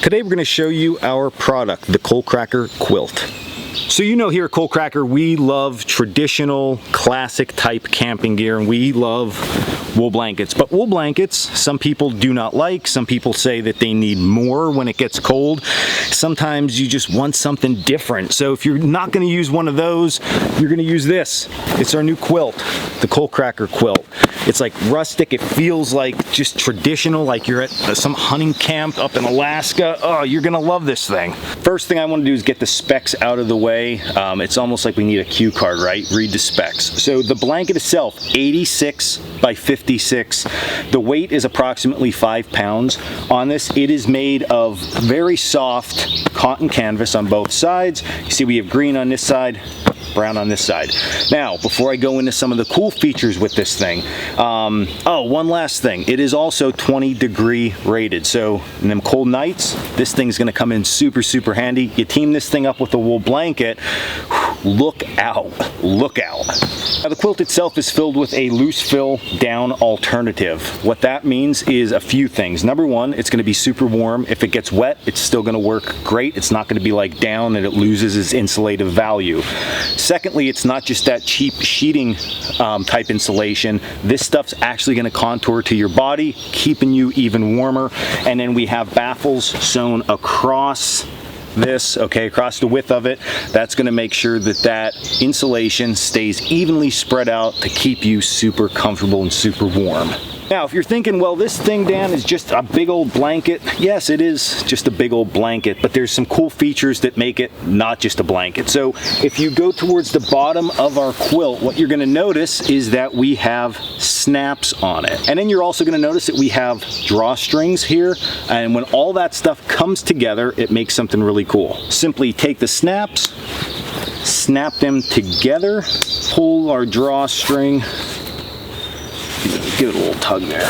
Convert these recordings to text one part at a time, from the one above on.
Today we're going to show you our product, the Coalcracker Quilt. So you know here at Coalcracker we love traditional classic type camping gear and we love wool blankets. But wool blankets some people do not like. Some people say that they need more when it gets cold. Sometimes you just want something different. So if you're not going to use one of those, you're going to use this. It's our new quilt, the Coalcracker quilt. It's like rustic. It feels like just traditional, like you're at some hunting camp up in Alaska. Oh, you're going to love this thing. First thing I want to do is get the specs out of the way. It's almost like we need a cue card, right? Read the specs. So the blanket itself, 86 by 56. The weight is approximately 5 pounds. On this, it is made of very soft cotton canvas on both sides. You see we have green on this side, brown on this side. Now, before I go into some of the cool features with this thing, one last thing. It is also 20-degree rated. So in them cold nights, this thing's gonna come in super, super handy. You team this thing up with a wool blanket, look out, look out. Now, the quilt itself is filled with a loose fill down alternative. What that means is a few things. Number one, it's going to be super warm. If it gets wet, it's still going to work great. It's not going to be like down and it loses its insulative value. Secondly, it's not just that cheap sheeting type insulation. This stuff's actually going to contour to your body, keeping you even warmer. And then we have baffles sewn across this, okay, across the width of it. That's going to make sure that that insulation stays evenly spread out to keep you super comfortable and super warm. Now, if you're thinking, well, this thing, Dan, is just a big old blanket. Yes, it is just a big old blanket, but there's some cool features that make it not just a blanket. So if you go towards the bottom of our quilt, what you're going to notice is that we have snaps on it. And then you're also going to notice that we have drawstrings here. And when all that stuff comes together, it makes something really cool. Simply take the snaps, snap them together, pull our drawstring, give it a little tug there,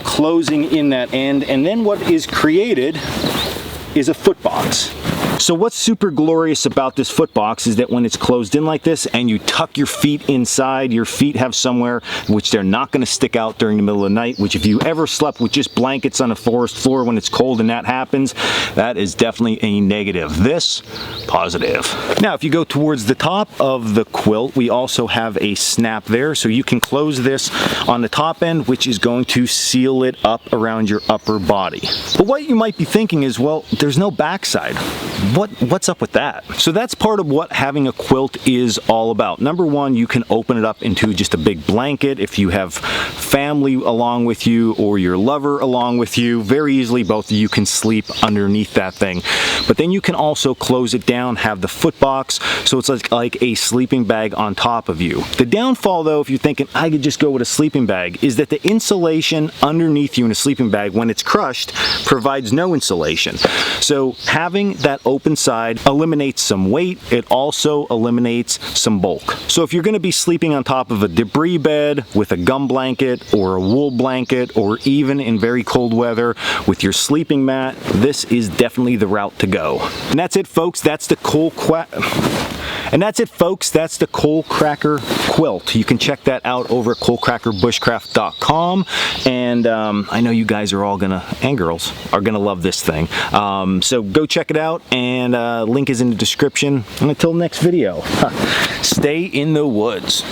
closing in that end, and then what is created is a foot box. So what's super glorious about this foot box is that when it's closed in like this and you tuck your feet inside, your feet have somewhere which they're not going to stick out during the middle of the night, which if you ever slept with just blankets on a forest floor when it's cold and that happens, that is definitely a negative. This, positive. Now, if you go towards the top of the quilt, we also have a snap there, so you can close this on the top end, which is going to seal it up around your upper body. But what you might be thinking is, well, there's no backside. What's up with that? So that's part of what having a quilt is all about. Number one, you can open it up into just a big blanket. If you have family along with you or your lover along with you, very easily both of you can sleep underneath that thing. But then you can also close it down, have the foot box, so it's like a sleeping bag on top of you. The downfall though, if you're thinking I could just go with a sleeping bag, is that the insulation underneath you in a sleeping bag, when it's crushed, provides no insulation. So having that open side eliminates some weight. It also eliminates some bulk. So if you're going to be sleeping on top of a debris bed with a gum blanket or a wool blanket, or even in very cold weather with your sleeping mat, this is definitely the route to go. And that's it, folks. That's the Coalcracker quilt. You can check that out over at coalcrackerbushcraft.com. And I know you guys are all gonna, and girls, are gonna love this thing. So go check it out, and link is in the description. And until next video, stay in the woods.